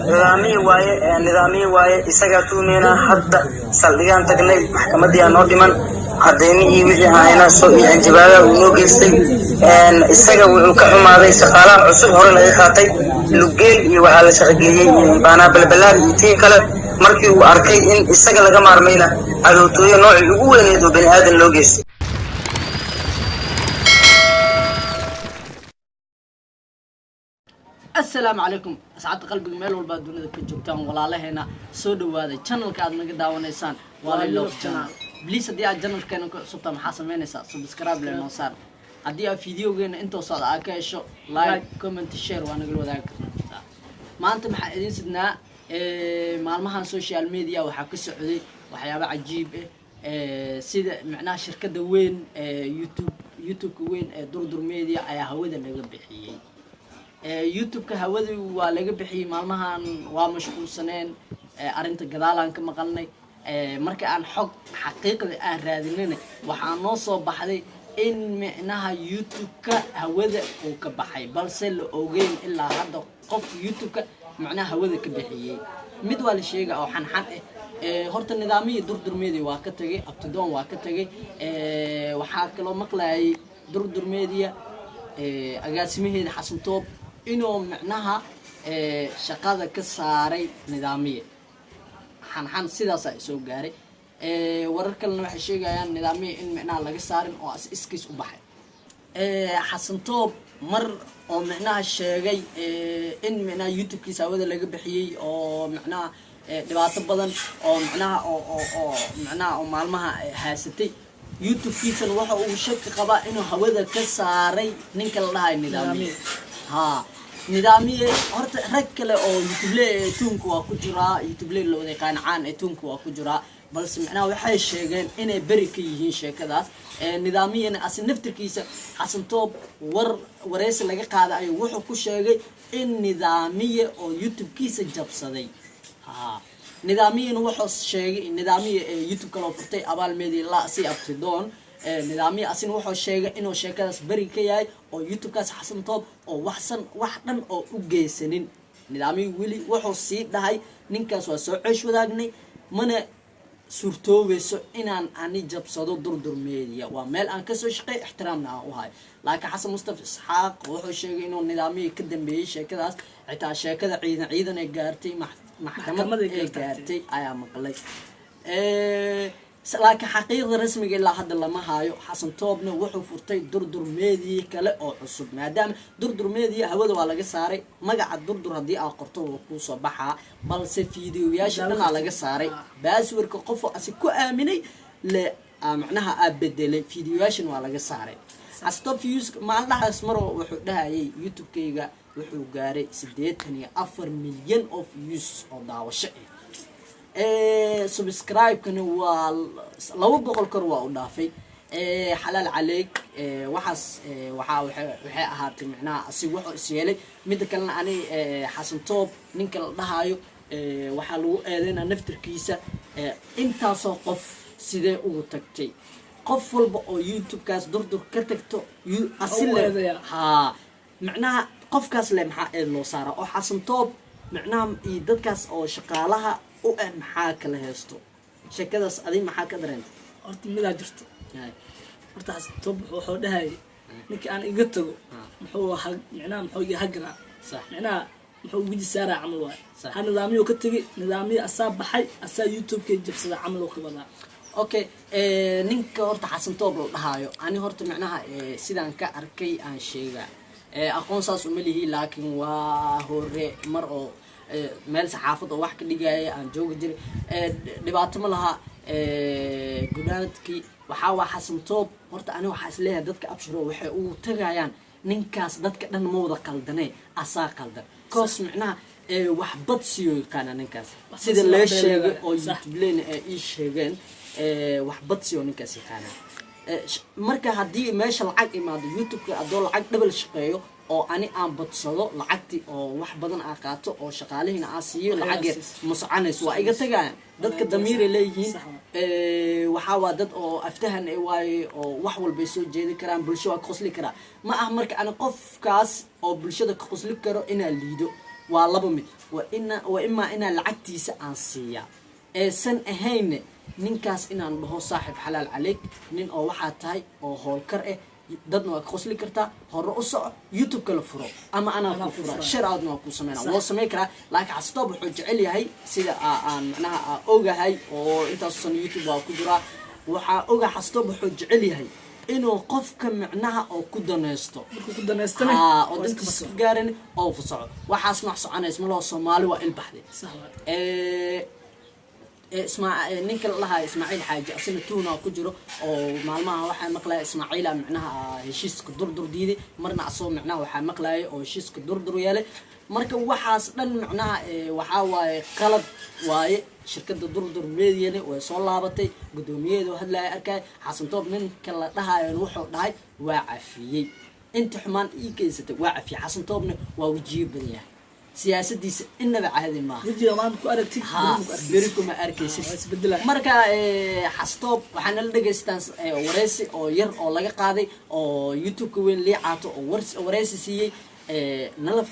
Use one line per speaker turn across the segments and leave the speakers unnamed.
nidaamii waaye isagaa tuumeena hadda saldhigaan tagnay maxkamadii aa noo dhiman cadaymihii wixii ahayna soo iyo anjabaada uu noo geystay isaga wuxuu ka xumaaday shaqaalaha cusub hore laga qaatay lugeel iyo waxaa la shaqageeyey baanaa balbalaar iyo tii kale markii uu arkay in isaga laga maarmayna cadowtooyo noocii ugu weyneed oo bani aadan loo geystay.
السلام عليكم أسعد قلبي ميل والبادونة كجوتان ولا لهنا سودو هذا channel كاد نقدر ونسان ولا لوف channel بليس دي channel كانوا سبتا محاسن مينسا سبسكرايب لنا صار أدي فيديو جينا أنتوا صار أكيشو لايك كومنت شير وأنا أقول ذاك ما أنتم محققين سدنا معلومات سوشيال ميديا وحكي السعودي وحياة عجيب سيد معناه شركة وين يوتيوب وين دور ميديا أي هودا اللي بحيي يوتيوب كهودي ولاقي بحي مالمهان ومشغول سنين أرنت جدالان كما قلنا مركي عن حق حقيقة راديننا وحنوصل بحدي إن معناها يوتيوب كهودي وكبحي بل سل أوجين إلا هذا قف يوتيوب معناها هودي كبحي مدوال الشيء أو حنحن هرت النظامية دور ميديا واكتجي أبتدون واكتجي وحاك لو مقلعي دور ميديا أقاسمه حسن توب إنه معناها شقادة كساري نظامية حن سيدا سوق جاري وركلنا واحد شيء يعني نظامية إن معناها لقى سارم أو إسكيس وبحر حسن توب مر أو معناها الشيء إن معناها يوتيوب كيس هذا لقى بحيي أو معناها دبعت بدن أو معناها أو معناها أو معلمها هاستي يوتيوب كيسن waxa uu shaki qaba inuu hawada ka saaray ninka la dhahay nidaamiye nidaamiye horta rag kale oo youtube tuunku waa ku jira youtube la wada qanacaan tuunku waa ku jira balse macnaha waxay sheegeen inay bari ka yihiin sheekadaas nidaamiyana as naftirkiisa xasan toob wareys laga qaaday ayuu wuxuu ku sheegay in nidaamiye oo youtube kiisa jabsaday نظاميا وحص شيء نظاميا يوتيوب كلو فرتي أبال ميدي لا سي أبتدون نظاميا أصلا وحص شيء إنه شيء كذا بري كياي أو يوتيوب كاس حسن طب أو وحسن واحدا أو وجيسنين نظاميا ولي وحص سيد ده هاي نكاس وسعيش وداقني من صورته بس إن أني جب صدو دور ميديا ومال أن كسر شيء احترامنا وهاي لكن حسن مصطفى إسحاق وحص شيء إنه نظاميا كدم بيش كذا عتا شيء كذا عيدا جارتي محكمة كارتي أيام مقلي لكن حقيقة رسمي إلا حد الله ما هايو حسن توبنا وحو فرتي دور ميديا كلا أو عصب ما دام دور ميديا هودا ولا قصاري ما قعد دور هدي أقرطو وكوسو بحا بل سفيديو ياشنا على قصاري بس ورك قفو أسكو آمني ل معناها أبدل فيديو ياشن ولا قصاري حسن توب فيوز ما الله اسمره وحو ده يوتيوب كيغا wuxuu gaaray 84 milyan of views oo daawasho subscribe kana waa 200 kor waa u dhaafay xalaal caleeg waxaas waxay ahaatay macnaha asi wuxuu isyeelay mid kalena ani xasan toob ninka la dhahayo waxa lagu eedeynaa naftirkiisa intaasoo qof sidee ugu tagtay qof walba oo youtube kaas durdur ka tagto asile معناها قف كاس لهم حق لو صار أو حسن توب معناها يدد كاس أو شقالها أو محاك لهستو شكذا أدين محاك درين
أرت ملا جرت أرت حسن توب وحده هاي نك أنا قلته محو حق معناه محو يهجنا
صح
معناه محو وجد سارع عمله هذا نظامي وكتجي نظامي أصاب بحي أصاب يوتيوب كي جبسة عمله خبرنا
أوكي نك أرت حسن توب هايو أنا هرت معناها سيدان كأركي عن شيء أقول صاص مليه لكن وهو مرة مال صحافة أو واحد اللي جاي عن جوج جري دبعت ملها جناتكي وحاول حسم توب مرت أنا وحاس ليه دتك أبشروا وحقو تجايان ننكاس دتك دن موضة قلدني أسا قلدن كوس معناه وحبط سيو كان ننكاس سيد اللي شيء أو يتبلين إيش شيئين وحبط سيو ننكاس كان marka hadii meesha lacag imaado youtube-ka adoo lacag double shaqeeyo oo ani aan badsado lacagti oo wax badan aan qaato oo shaqaalihiina aan siiyo lacag mas'aanays waa iga tagaan dadka damiir leeyihiin waxa waa dad oo aftahan ay waay oo wax walba soo jeedi karaan bulshada ka qosli kara ma ah marka ana qofkaas oo bulshada ka qosli karo ina liido waa laba mid waa imaa inaan lacagtiisa aan siiyaa eesan ahayne ninkaas inaan dhaho saaxib xalaal caleyk nin oo waxaa tahay oo howlkar ah dadna waa ka qosli kartaa hore u soco youtube-ka la furo ama anaa ku fura share outna waa ku sameynaa woo sameyn karaa laakiin xasatoob wuxuu jecel yahay sida aan macnaha ogahay oo intaasan youtube waa ku jiraa waxaa oga xasatoob wuxuu jecel yahay inuu qofka macnaha oo ku danaysto oo dadkiisa ku gaaran oo fusaco waxaas nooc soconays ma loo Soomaali waa ilbaxday ninka lahaa Ismaaciil Xaaji asna tuuna ku jiro oo maalmaha waxaa maqlay Ismaaciil macnaha heshiiska durdur diiday marna asoo macnaha waxaa maqlay oo heshiiska durdur yeelay marka waxaas dhan macnaha waxa waaye qalad waaye shirkadda durdur meediyana way soo laabatay gudoomiyeedu hadlay arkay Xasan Toob ninka la dhahayo wuxuu dhahay waa cafiyay inta xumaan ii keysatay waa cafiyay Xasan Toobna waa wajiib badan yahay siyaasadiisa inaba caadi ma
wajiga maan ku aragtid
beriku ma arkaysid marka Xasan Toob waxaan la dhageystaan wareysi oo yar oo laga qaaday oo youtube-ka weyn liicaato oo wareysi siiyay nala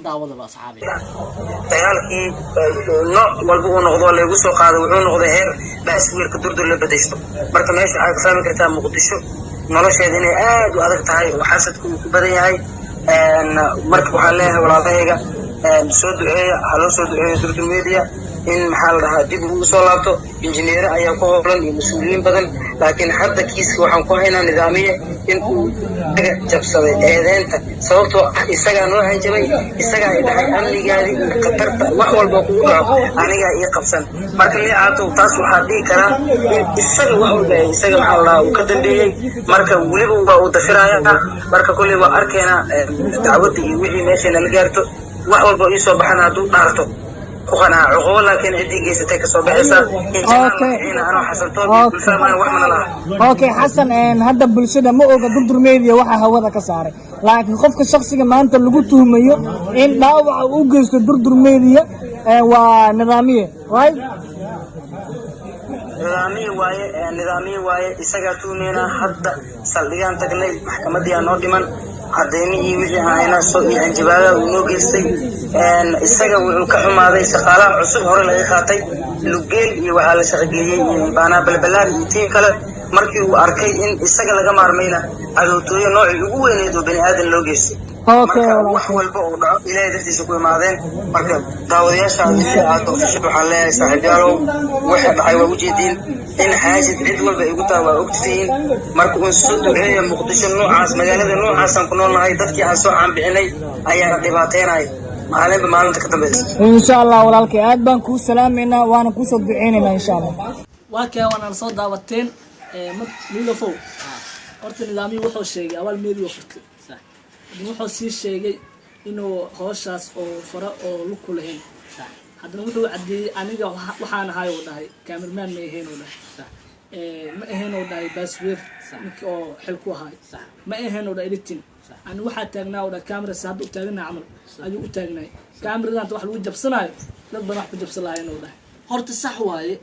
daawada ba asxaabi
dagaalkii nooc walba uu noqdo lagu soo qaaday wuxuu noqday heer baaswiirka durdur la badaysto marka meesha waxaad fahmi kartaa Muqdisho nolosheeda inay aad u adag tahay oo xasadku ku badan yahay marka waxaan leeyahay walaalahayga soo duceeya haloo soo duceeya durdur media in maxaa la dhahaa dib ugu soo laabto injineero ayaa ku howlan iyo mas-uuliyiin badan laakiin hadda kiiska waxaan ku haynaa nidaamiye in uu daga jabsaday eedeynta sababtoo isagaa noo hanjabay isagaa i dhahay amnigaadii iyo khatarta wax walba kugu dhaco anigaa ii qabsan marka liicaato taas waxaa dhihi karaa in isaga wax walba isaga maxaa la dhahaa uu ka dambeeyey marka weliba waa uu dafiraya marka kolley waa arkeenaa dacwadda iyo wixii meesha nala gaarto wax walba ii soo baxana hadduu dhaarto وأنا عقول لكن عندي جيسة تكسر بحساب.
أوكي حسن هذا بالشدة مو قدر ميديا واحد هذا كساره لكن خوفك الشخصي ما أنت اللي قلته مية إن لا وجست قدر ميديا ونظامية right
نظامي واي إسقاطونينا حتى سليان تقني محكمة دي نودمان عديني يوجي هاينا سوء انجبالا ونوغيستي isaga wuxuu ka xumaaday shaqaalaha cusub hore laga qaatay lugeel iyo waxa la shaqeeyay baana balbalaar iyo tiin kale markii uu arkay in isaga laga maarmayna cadowtooyo nooci ugu weyneed oo bani aadan loo geystay wax walba oo dhaco ilaahay dartiisa ku imaadeen marka daawadayaasha aad waxaa leeyahay saaxiibayaalow waxa dhacay waa ujeediin in xaajid cid walba igu taa waa ogtihiin marka uu soo duceeyo Muqdisho noocaas magaalada noocaas aan ku noolnahay dadkii aan soo caanbixinay ayaa dhibaateynay maalinba maalinta ka dambaysa
insha Allah walaalkay aad baan ku salaameynaa waana ku soo duceynaa insha Allah
waa kee waan soo daawateen Lilofo horta nidaamii wuxuu sheegay awal meediyo furtay sax wuxuu sii sheegay inuu hawshaas oo fara oo lug ku lahayn sax haddana wuxuu cadeeyay aniga waxaan ahay oo dhahay cameraman ma ahayn oo dhahay sax ma ahayn oo dhahay basweer ninka oo xil ku ahay sax ma ahayn oo dhahay editing أنا واحد تاجنا ولا كاميرا ساعد وتاجنا عمل أجو تاجنا كاميرا أنت واحد وجب صناعي لا بنروح بجب صناعي نوده
horta sax waaye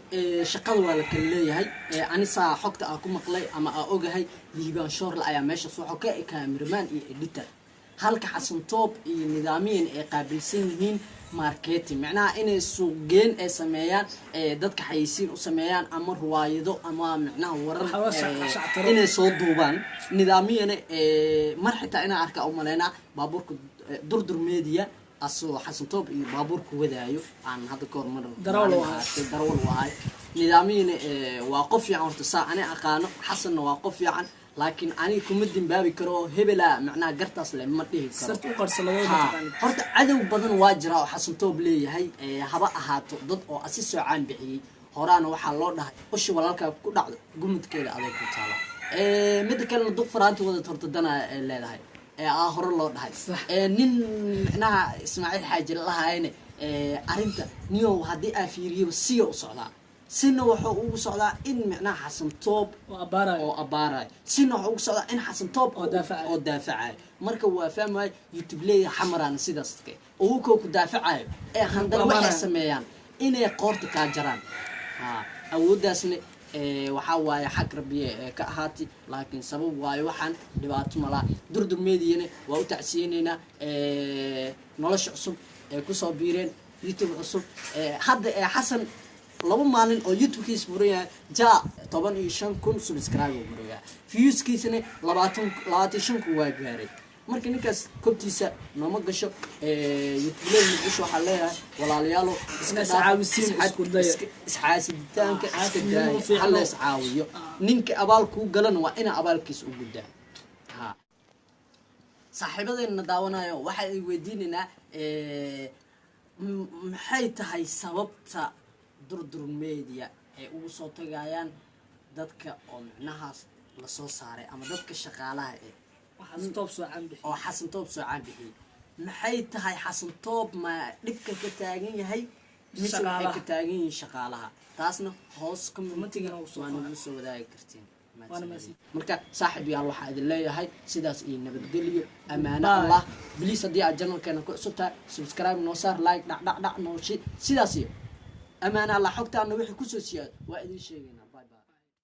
shaqada waa la kala leeyahay ani saa xogta aan ku maqlay ama aan ogahay liibaan shoor la ayaa meesha soo xogay cameraman iyo editor halka Xasan Toob iyo nidaamiyeen ay qaabilsan yihiin marketing macnaha inay suuq geen ay sameeyaan dadka xayisiin u sameeyaan ama ruwaayado ama macnaha warar inay soo duubaan nidaamiyeen mar xitaa inaan arka u maleena baabuurka durdur media asoo Xasan Toob iyo baabuurku wadaayo aan hadda ka hormar darawal waay nidaamiyeen waa qof fiican horta saa ani aqaano Xasanna waa qof fiican laakiin ani kuma dinbaabi karo hebela macnaha gartaas le ma dhihi karo
sartu qarsalado
horta cadow badan waa jira oo Xasan Toob leeyahay haba ahaato dad oo asi soo caan bixiyay horaana waxa loo dhahay ushi walaalka ku dhacdo gumudkeeda adeeg ku taala mid kale dad faraanti wada tortadana leedahay hore loo dhahay nin macnaha Ismaaciil Xaaji lahaayeen arinta niyo hadii aan fiiriyo si u socdaa sina wuxuu ugu socdaa in macnaha Xasan Toob oo abaaray sina wuxuu ugu socdaa in Xasan Toob oo daafacay marka waa fahmay YouTube leeyahay xamaraan sidaas oo ku daafacay handana waxay sameeyaan inay qoorta ka jaraan awoodaasna waxa waaye xaq rabbiye ka ahaati laakiin sabab waaye waxaan dhibaato mala durdur meediyana waa u tacsiinayna nolosha cusub kusoo biireen youtube cusub hadda xasan 2 maalin oo youtube-kiisa buraya jaa 15,000 subscribe oo buraya views-kiisana 25 waa gaaray marka ninkaas kobtiisa nooma gasho youtube-leyda muqdisho waxaa leeyahay walaalayaalo iska
caawisiin isku daya
isxaasiditaanka iska daaya hal lees caawiyo ninka abaal kuu galana waa ina abaalkiisa u gudaa ha saaxiibadeena daawanayo waxa ay weydiinaynaa maxay tahay sababta durdur media ay ugu soo tagayaan dadka oo micnahaas la soo saaray ama dadka shaqaalaha
xasan toob soo caan bixiyay
oo xasan toob soo caan bixiyay maxay tahay xasan toob ma dhibka ka taagan yahay mise waxay ka taagan yihiin shaqaalaha taasna hoos commentiga waan soo wadaagi kartiin marka saaxiib yaal waxaa idin leeyahay sidaas iyo nabadgelyo amaano allah please haddii aad channelkeena ku cusub tahay subscribe noo saar like dhac noo sidaas iyo amaano allah xogtaana wixii kusoo siyaad waa idin sheegaynaa